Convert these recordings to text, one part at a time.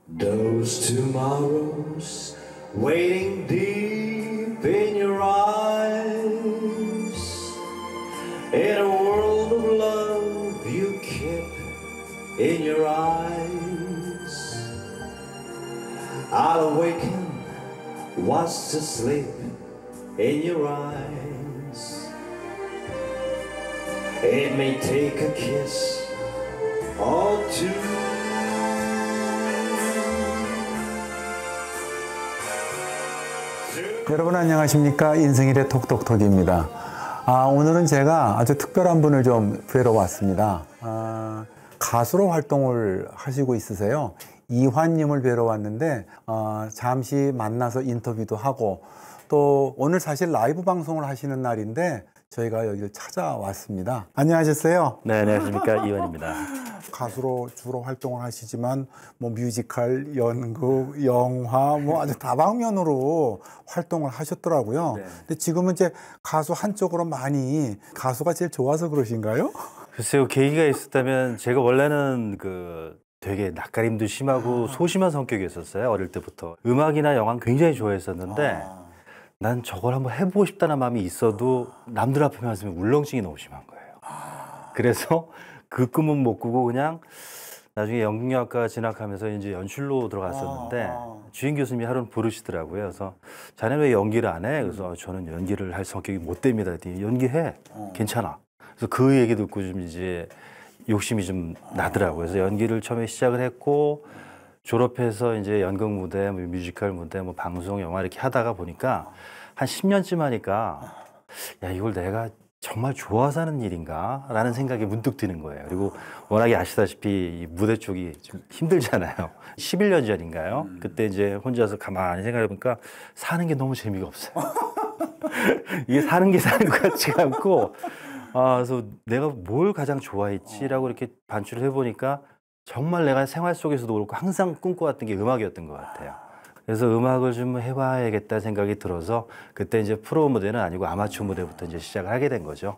Those tomorrows waiting deep in your eyes, in a world of love you keep in your eyes. I'll awaken, watch to sleep in your eyes. It may take a kiss or two. 여러분 안녕하십니까? 인생일의 톡톡톡입니다. 오늘은 제가 아주 특별한 분을 좀 뵈러 왔습니다. 가수로 활동을 하시고 있으세요. 이환님을 뵈러 왔는데 잠시 만나서 인터뷰도 하고 또 오늘 사실 라이브 방송을 하시는 날인데 저희가 여기를 찾아왔습니다. 안녕하셨어요? 네, 안녕하십니까? 이환입니다. 가수로 주로 활동을 하시지만 뭐 뮤지컬, 연극, 영화 뭐 아주 다방면으로 활동을 하셨더라고요. 네. 근데 지금은 이제 가수 한쪽으로 많이 가수가 제일 좋아서 그러신가요? 글쎄요, 계기가 있었다면 제가 원래는 되게 낯가림도 심하고 소심한 성격이었어요. 어릴 때부터. 음악이나 영화 굉장히 좋아했었는데 난 저걸 한번 해보고 싶다는 마음이 있어도 남들 앞에만 있으면 울렁증이 너무 심한 거예요. 그래서 그 꿈은 못 꾸고 그냥 나중에 연극영화과 진학하면서 이제 연출로 들어갔었는데 주인 교수님이 하루는 부르시더라고요. 그래서 자네 왜 연기를 안 해? 그래서 저는 연기를 할 성격이 못 됩니다. 그랬더니 연기해. 괜찮아. 그래서 그 얘기 듣고 좀 이제 욕심이 좀 나더라고요. 그래서 연기를 처음에 시작을 했고 졸업해서 이제 연극 무대, 뭐 뮤지컬 무대, 뭐 방송, 영화 이렇게 하다가 보니까 한 10년쯤 하니까 야, 이걸 내가 정말 좋아서 하는 일인가? 라는 생각이 문득 드는 거예요. 그리고 워낙에 아시다시피 이 무대 쪽이 좀 힘들잖아요. 11년 전인가요? 그때 이제 혼자서 가만히 생각해 보니까 사는 게 너무 재미가 없어요. 이게 사는 게 사는 것 같지가 않고 그래서 내가 뭘 가장 좋아했지라고 이렇게 반출을 해보니까 정말 내가 생활 속에서도 그렇고 항상 꿈꿔왔던 게 음악이었던 것 같아요. 그래서 음악을 좀 해봐야겠다 생각이 들어서 그때 이제 프로 무대는 아니고 아마추어 무대부터 이제 시작을 하게 된 거죠.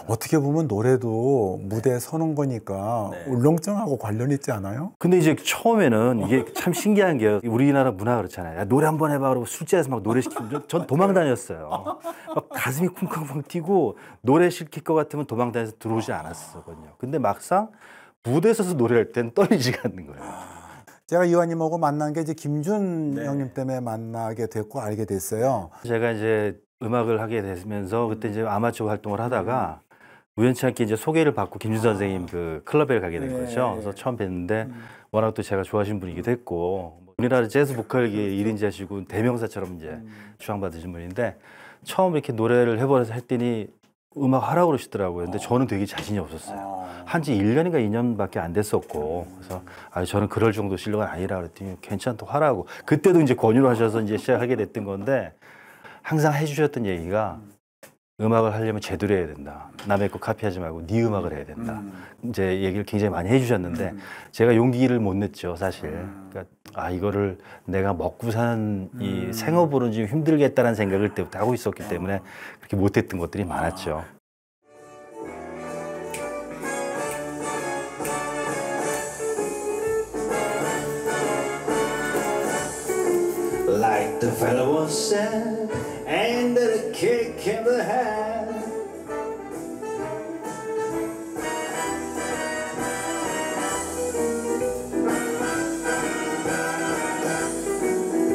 어떻게 보면 노래도 무대에 서는 거니까 울렁증하고 관련 있지 않아요? 근데 이제 처음에는 이게 참 신기한 게 우리나라 문화 그렇잖아요. 야, 노래 한번 해봐 그러고 술자리에서 막 노래 시키면 전 도망 다녔어요. 막 가슴이 쿵쾅쿵 뛰고 노래 시킬 것 같으면 도망 다녀서 들어오지 않았었거든요. 근데 막상 무대에 서서 노래할 땐 떨리지가 않는 거예요. 제가 이완님하고 만난 게 이제 김준 형님 때문에 만나게 됐고 알게 됐어요. 제가 이제 음악을 하게 되면서 그때 이제 아마추어 활동을 하다가 우연치 않게 이제 소개를 받고 김준 선생님 그 클럽에 가게 된 거죠. 그래서 처음 뵀는데 워낙 또 제가 좋아하시는 분이기도 했고 우리나라 재즈 보컬계 1인자시고 대명사처럼 이제 추앙받으신 분인데 처음 이렇게 노래를 해보면서 했더니 음악 하라고 그러시더라고요. 근데 저는 되게 자신이 없었어요. 한지 1년인가 2년밖에 안 됐었고 그래서 저는 그럴 정도 실력은 아니라 그랬더니 괜찮다고 하라고. 그때도 이제 권유를 하셔서 이제 시작하게 됐던 건데 항상 해주셨던 얘기가 음악을 하려면 제대로 해야 된다. 남의 거 카피하지 말고 네 음악을 해야 된다. 이제 얘기를 굉장히 많이 해주셨는데 제가 용기를 못 냈죠, 사실. 그러니까 이거를 내가 먹고 사는 이 생업으로는 좀 힘들겠다는 생각을 그때부터 하고 있었기 때문에 그렇게 못했던 것들이 많았죠. Like the fellow once said, and the kick in the head.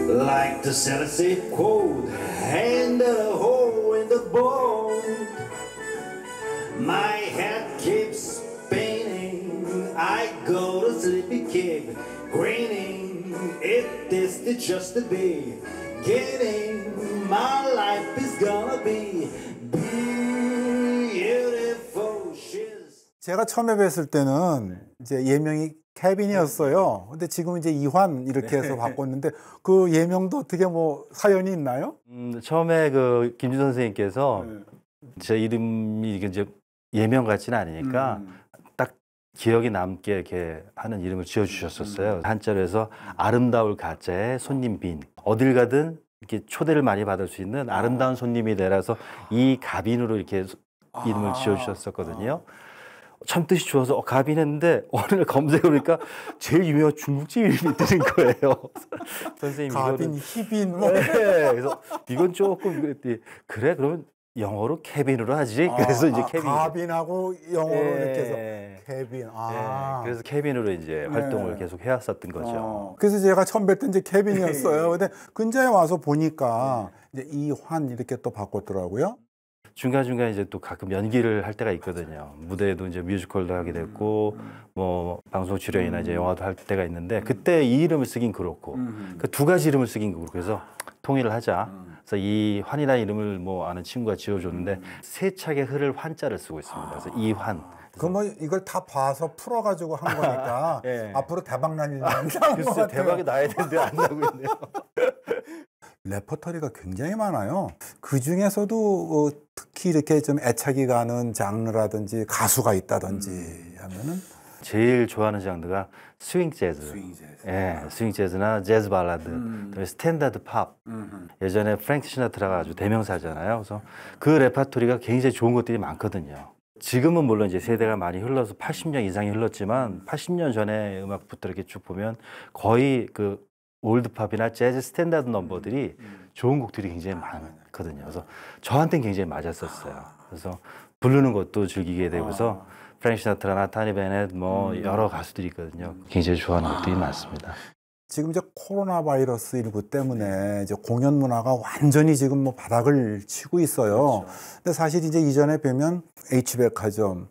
Like the Celtic quote, and a hole in the bone. My head keeps spinning, I go to sleep, keep grinning. It is just to be getting. My life is gonna be beautiful. 제가 처음에 뵀을 때는 이제 예명이 케빈이었어요. 근데 지금 이제 이환 이렇게 해서 바꿨는데 그 예명도 어떻게 뭐 사연이 있나요? 처음에 그 김준 선생님께서 제 이름이 이제 예명 같지는 않으니까 딱 기억에 남게 이렇게 하는 이름을 지어주셨었어요. 한자로 해서 아름다울 가짜에 손님 빈. 어딜 가든 이렇게 초대를 많이 받을 수 있는 아름다운 손님이 되라서 이 가빈으로 이렇게 이름을 지어주셨었거든요. 참뜻이 좋아서 가빈 했는데 어느 날 검색해보니까 제일 유명한 중국집 이름이 뜨는 거예요. 선생님 가빈, 이거는 희빈 뭐. 네, 그래서 이건 조금 그랬더니 그래 그러면 영어로 케빈으로 하지. 그래서 이제 케빈. 가빈하고 영어로 예. 이렇게 해서 케빈. 아. 그래서 케빈으로 이제 활동을 계속 해왔었던 거죠. 그래서 제가 처음 뵀던 이제 케빈이었어요. 근데 근자에 와서 보니까 이제 이환 이렇게 또 바꿨더라고요. 중간중간 이제 또 가끔 연기를 할 때가 있거든요. 무대에도 이제 뮤지컬도 하게 됐고, 뭐, 방송 출연이나 이제 영화도 할 때가 있는데, 그때 이 이름을 쓰긴 그렇고, 그 두 가지 이름을 쓰긴 그렇고, 그래서 통일을 하자. 그래서 이 환이라는 이름을 뭐 아는 친구가 지어줬는데, 세차게 흐를 환자를 쓰고 있습니다. 그래서 이환. 그 뭐 이걸 다 봐서 풀어가지고 한 거니까 예. 앞으로 대박 날 일이 많은 것 글쎄, 같아요. 대박이 나야 되는데 안 나고 있네요. 레퍼토리가 굉장히 많아요. 그 중에서도 특히 이렇게 좀 애착이 가는 장르라든지 가수가 있다든지 하면은 제일 좋아하는 장르가 스윙 재즈. 예, 스윙 재즈나 재즈 발라드, 그다음에 스탠다드 팝. 예전에 프랭크 시나트라가 아주 대명사잖아요. 그래서 그 레퍼토리가 굉장히 좋은 것들이 많거든요. 지금은 물론 이제 세대가 많이 흘러서 80년 이상이 흘렀지만 80년 전의 음악부터 이렇게 쭉 보면 거의 그 올드팝이나 재즈 스탠다드 넘버들이 좋은 곡들이 굉장히 많거든요. 그래서 저한테는 굉장히 맞았었어요. 그래서 부르는 것도 즐기게 되고서 프랭크 시나트라나 타니 베넷 뭐 여러 가수들이 있거든요. 굉장히 좋아하는 것들이 많습니다. 지금 이제 코로나 바이러스 19 때문에 이제 공연 문화가 완전히 지금 뭐 바닥을 치고 있어요. 그렇죠. 근데 사실 이제 이전에 뵈면 H백화점,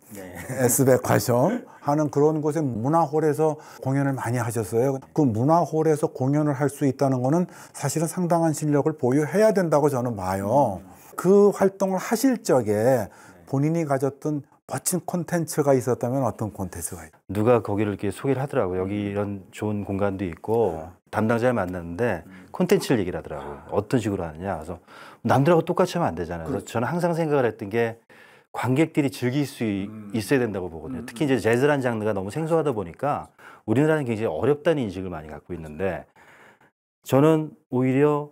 S백화점 하는 그런 곳에 문화홀에서 공연을 많이 하셨어요. 그 문화홀에서 공연을 할 수 있다는 거는 사실은 상당한 실력을 보유해야 된다고 저는 봐요. 그 활동을 하실 적에 본인이 가졌던 멋진 콘텐츠가 있었다면 어떤 콘텐츠가 있어요? 누가 거기를 이렇게 소개를 하더라고요. 여기 이런 좋은 공간도 있고 담당자를 만났는데 콘텐츠를 얘기를 하더라고요. 어떤 식으로 하느냐. 그래서 남들하고 똑같이 하면 안 되잖아요. 그래서 저는 항상 생각을 했던 게 관객들이 즐길 수 있어야 된다고 보거든요. 특히 이제 재즈라는 장르가 너무 생소하다 보니까 우리나라는 굉장히 어렵다는 인식을 많이 갖고 있는데 저는 오히려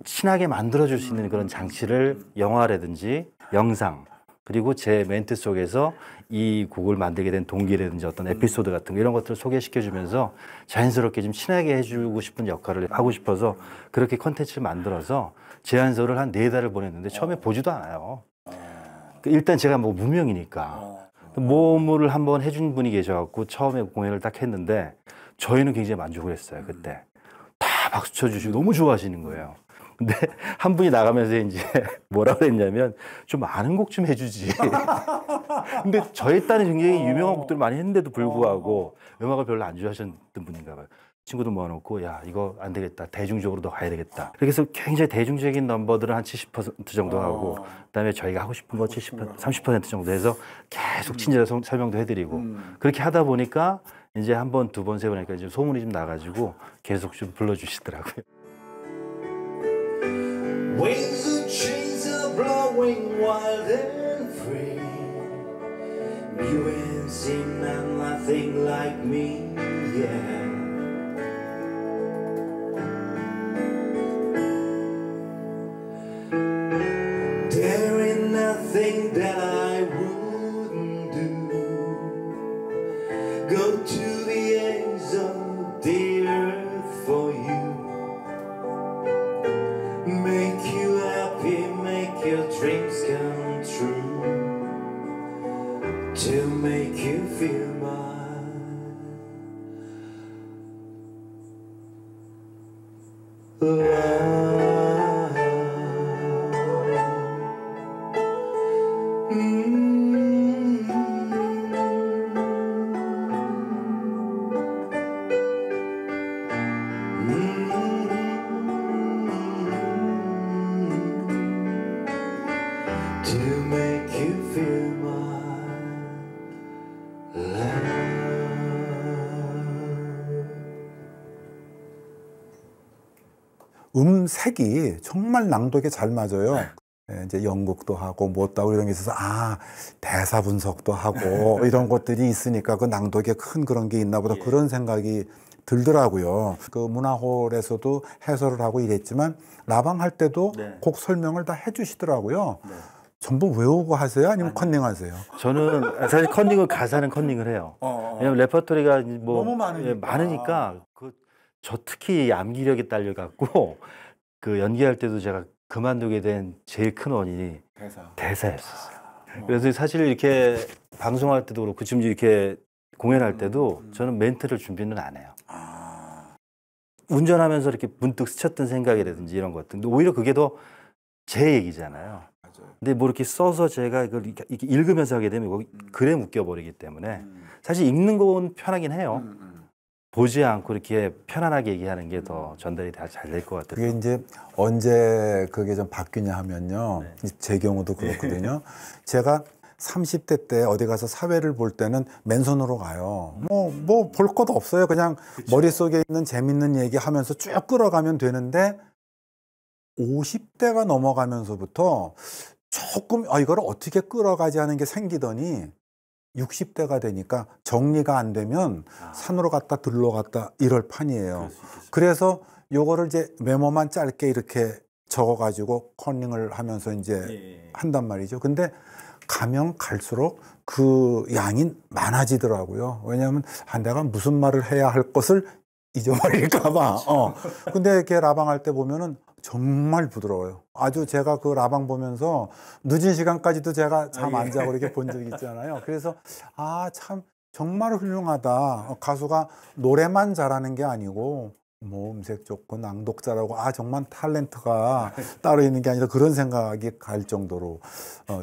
친하게 만들어줄 수 있는 그런 장치를 영화라든지 영상 그리고 제 멘트 속에서 이 곡을 만들게 된 동기라든지 어떤 에피소드 같은 거 이런 것들을 소개시켜주면서 자연스럽게 좀 친하게 해주고 싶은 역할을 하고 싶어서 그렇게 컨텐츠를 만들어서 제안서를 한 4달을 보냈는데 처음에 보지도 않아요. 일단 제가 뭐 무명이니까 모험을 한번 해준 분이 계셔갖고 처음에 공연을 딱 했는데 저희는 굉장히 만족을 했어요. 그때 다 박수 쳐주시고 너무 좋아하시는 거예요. 근데 한 분이 나가면서 이제 뭐라 그랬냐면 좀 아는 곡 좀 해주지. 근데 저희 딸이 굉장히 유명한 곡들을 많이 했는데도 불구하고 음악을 별로 안 좋아하셨던 분인가 봐요. 친구들 모아놓고 야 이거 안 되겠다. 대중적으로 더 가야 되겠다. 그래서 굉장히 대중적인 넘버들을 한 70% 정도 하고 그다음에 저희가 하고 싶은 거 70%, 30% 정도 해서 계속 친절하게 설명도 해드리고 그렇게 하다 보니까 이제 한 번, 두 번, 세 번 하니까 이제 소문이 좀 나가지고 계속 좀 불러주시더라고요. Waves of trees are blowing wild and free. You ain't seen nothing like me, yeah. There ain't nothing that I wouldn't do. Go to the ends of the earth for you. Make you happy, make your dreams come true. To make you feel mine. To make you feel my love. 음색이 정말 낭독에 잘 맞아요. 이제 연극도 하고 뭐도 하고 이런 게 있어서 대사 분석도 하고 이런 것들이 있으니까 그 낭독에 큰 그런 게 있나 보다 그런 생각이 들더라고요. 그 문화홀에서도 해설을 하고 이랬지만 라방 할 때도 곡 설명을 다 해주시더라고요. 전부 외우고 하세요? 아니면 컨닝 하세요? 저는 사실 컨닝은 가사는 컨닝을 해요. 왜냐면 레퍼토리가 뭐 너무 많으니까. 예, 많으니까 저 특히 암기력이 딸려갖고 그 연기할 때도 제가 그만두게 된 제일 큰 원인이 대사였었어요. 그래서 사실 이렇게 방송할 때도 그렇고 지금 이렇게 공연할 때도 저는 멘트를 준비는 안 해요. 운전하면서 이렇게 문득 스쳤던 생각이라든지 이런 것들. 근데 오히려 그게 더 제 얘기잖아요. 근데 뭐 이렇게 써서 제가 이걸 이렇게 읽으면서 하게 되면 거기 글에 묶여버리기 때문에 사실 읽는 건 편하긴 해요. 보지 않고 이렇게 편안하게 얘기하는 게 더 전달이 잘 될 것 같아요. 그게 이제 언제 그게 좀 바뀌냐 하면요. 제 경우도 그렇거든요. 제가 30대 때 어디 가서 사회를 볼 때는 맨손으로 가요. 뭐 볼 것도 없어요. 그냥 머릿속에 있는 재밌는 얘기 하면서 쭉 끌어가면 되는데 50대가 넘어가면서부터 조금 이걸 어떻게 끌어가지 하는 게 생기더니 60대가 되니까 정리가 안 되면 산으로 갔다 들러 갔다 이럴 판이에요. 그래서 요거를 이제 메모만 짧게 이렇게 적어가지고 컨닝을 하면서 이제 한단 말이죠. 근데 가면 갈수록 그 양이 많아지더라고요. 왜냐하면 내가 무슨 말을 해야 할 것을 잊어버릴까봐. 근데 이렇게 라방할 때 보면은 정말 부드러워요. 아주 제가 그 라방 보면서 늦은 시간까지도 제가 잠 안 자고 이렇게 본 적이 있잖아요. 그래서 참 정말 훌륭하다. 가수가 노래만 잘하는 게 아니고 뭐 음색 좋고 낭독 잘하고 정말 탤런트가 따로 있는 게 아니라 그런 생각이 갈 정도로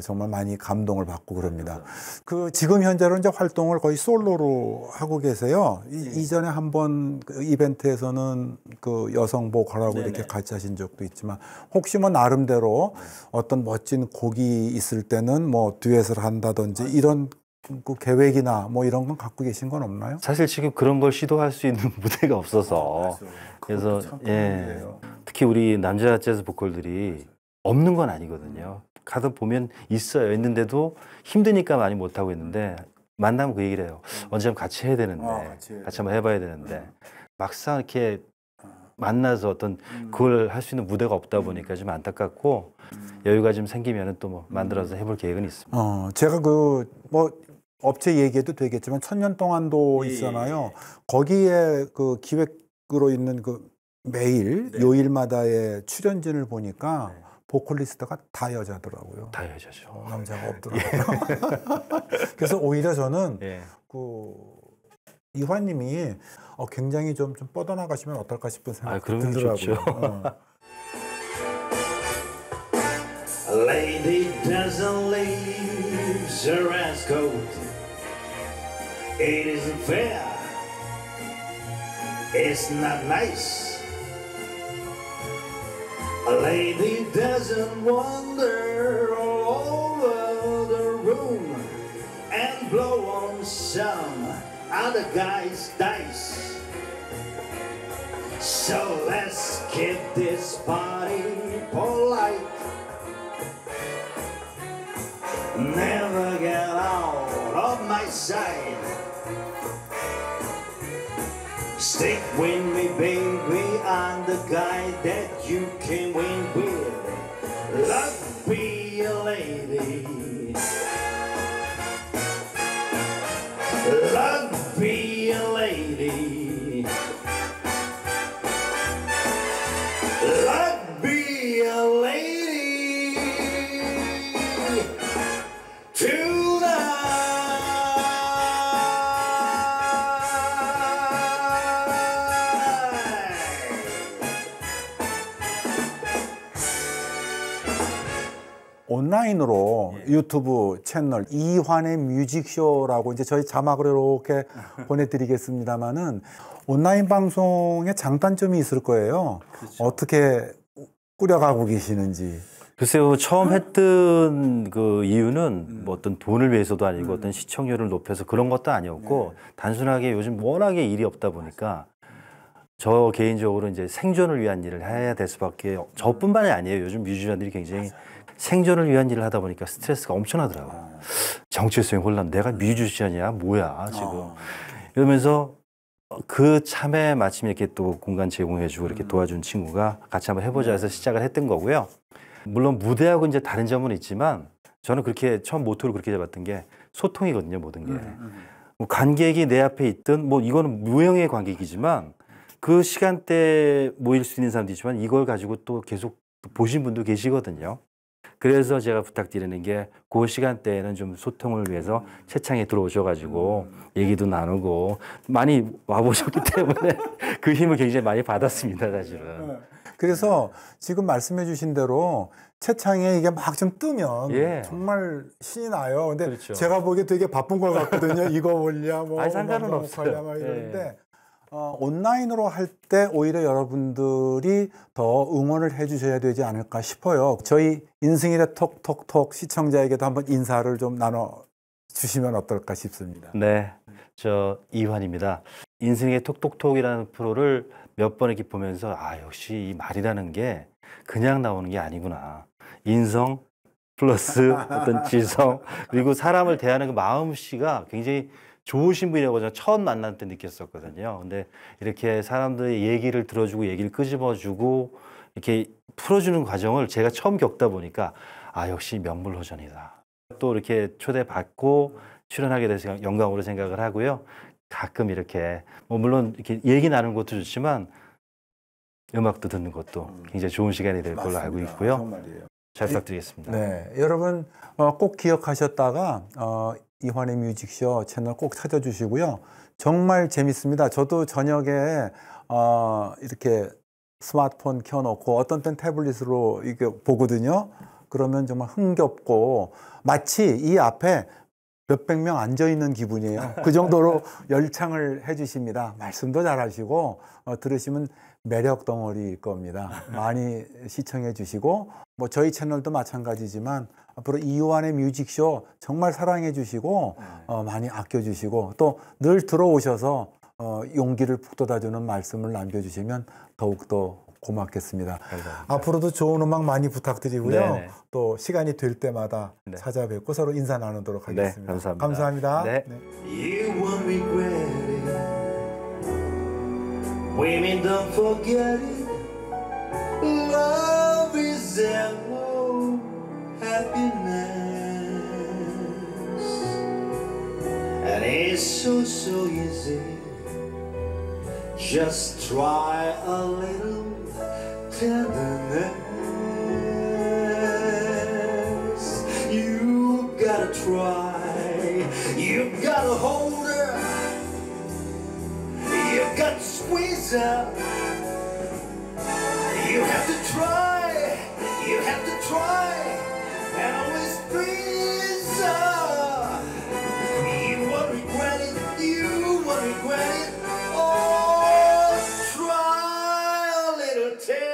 정말 많이 감동을 받고 그럽니다. 그 지금 현재로 이제 활동을 거의 솔로로 하고 계세요. 이전에 한번 그 이벤트에서는 그 여성 보컬하고 이렇게 같이 하신 적도 있지만 혹시 뭐 나름대로 어떤 멋진 곡이 있을 때는 뭐 듀엣을 한다든지 이런 그 계획이나 뭐 이런 건 갖고 계신 건 없나요? 사실 지금 그런 걸 시도할 수 있는 무대가 없어서 그래서 특히 우리 남자 재즈 보컬들이 없는 건 아니거든요. 가다 보면 있어요. 있는데도 힘드니까 많이 못 하고 있는데 만나면 그 얘기를 해요. 언제 한번 같이 해야 되는데 같이 한번 해봐야 되는데 막상 이렇게 만나서 어떤 그걸 할 수 있는 무대가 없다 보니까 좀 안타깝고 여유가 좀 생기면은 또 뭐 만들어서 해볼 계획은 있습니다. 제가 뭐 업체 얘기해도 되겠지만 천년 동안도 있잖아요. 거기에 그 기획으로 있는 그 매일 요일마다의 출연진을 보니까 보컬리스트가 다 여자더라고요. 다 여자죠. 남자가 없더라고요. 그래서 오히려 저는 그 이화님이 굉장히 좀 뻗어나가시면 어떨까 싶은 생각이 들더라고요. Lady doesn't leave her ass coat. It isn't fair. It's not nice. A lady doesn't wander all over the room and blow on some other guy's dice. So let's keep this party polite. Never get out of my sight. Stick with me, baby, I'm the guy that you can win with. Love be a lady. Love be a lady. Love be a lady. 온라인으로 유튜브 채널 이환의 뮤직쇼라고 이제 저희 자막을 이렇게 보내드리겠습니다만은 온라인 방송의 장단점이 있을 거예요. 그렇죠. 어떻게 꾸려가고 계시는지. 글쎄요, 처음 했던 그 이유는 뭐 어떤 돈을 위해서도 아니고 어떤 시청률을 높여서 그런 것도 아니었고 단순하게 요즘 워낙에 일이 없다 보니까 저 개인적으로 이제 생존을 위한 일을 해야 될 수밖에 저뿐만이 아니에요. 요즘 뮤지션들이 굉장히 생존을 위한 일을 하다 보니까 스트레스가 엄청나더라고요. 정체성이 혼란. 내가 뮤지션이야? 뭐야 지금. 이러면서 그 참에 마침 이렇게 또 공간 제공해주고 이렇게 도와준 친구가 같이 한번 해보자 해서 시작을 했던 거고요. 물론 무대하고 이제 다른 점은 있지만 저는 그렇게 처음 모토를 그렇게 잡았던 게 소통이거든요, 모든 게. 뭐 관객이 내 앞에 있든 뭐 이거는 무형의 관객이지만 그 시간대에 모일 수 있는 사람도 있지만 이걸 가지고 또 계속 보신 분도 계시거든요. 그래서 제가 부탁드리는 게 그 시간대에는 좀 소통을 위해서 채창에 들어오셔가지고 얘기도 나누고 많이 와보셨기 때문에 그 힘을 굉장히 많이 받았습니다, 사실은. 그래서 지금 말씀해 주신 대로 채창에 이게 막 좀 뜨면 예. 정말 신이 나요. 근데 그렇죠. 제가 보기에 되게 바쁜 걸 같거든요. 이거 올려 뭐 아니, 상관은 뭐 없어요. 걸려 막 이러는데 예. 온라인으로 할 때 오히려 여러분들이 더 응원을 해 주셔야 되지 않을까 싶어요. 저희 인승일의 톡톡톡 시청자에게도 한번 인사를 좀 나눠 주시면 어떨까 싶습니다. 네, 저 이환입니다. 인생의 톡톡톡이라는 프로를 몇 번 이렇게 보면서 아 역시 이 말이라는 게 그냥 나오는 게 아니구나. 인성 플러스 어떤 지성 그리고 사람을 대하는 그 마음씨가 굉장히 좋으신 분이라고 저는 처음 만날 때 느꼈었거든요. 근데 이렇게 사람들의 얘기를 들어주고 얘기를 끄집어주고 이렇게 풀어주는 과정을 제가 처음 겪다 보니까 아 역시 명불허전이다. 또 이렇게 초대받고 출연하게 돼서 영광으로 생각을 하고요. 가끔 이렇게 뭐 물론 이렇게 얘기 나누는 것도 좋지만 음악도 듣는 것도 굉장히 좋은 시간이 될 걸로 알고 있고요. 정말이에요. 잘 부탁드리겠습니다. 네, 여러분 꼭 기억하셨다가 이환의 뮤직쇼 채널 꼭 찾아주시고요. 정말 재밌습니다. 저도 저녁에 이렇게 스마트폰 켜놓고 어떤 땐 태블릿으로 이게 보거든요. 그러면 정말 흥겹고 마치 이 앞에 몇백 명 앉아 있는 기분이에요. 그 정도로 열창을 해주십니다. 말씀도 잘하시고 들으시면 매력 덩어리일 겁니다. 많이 시청해 주시고 뭐 저희 채널도 마찬가지지만 앞으로 이완의 뮤직쇼 정말 사랑해 주시고 많이 아껴 주시고 또 늘 들어오셔서 용기를 북돋아주는 말씀을 남겨주시면 더욱더 고맙겠습니다. 감사합니다. 앞으로도 좋은 음악 많이 부탁드리고요. 네네. 또 시간이 될 때마다 네. 찾아뵙고 서로 인사 나누도록 네, 하겠습니다. 감사합니다. 감사합니다. 네. You won't regret it. Women don't forget it. Love is our happiness. And it's so, so easy. Just try a little tenderness. You gotta try. You gotta hold her. You got to squeeze her. You have to try. You have to try. And always squeeze her. You won't regret it. You won't regret it. Oh, try a little tender.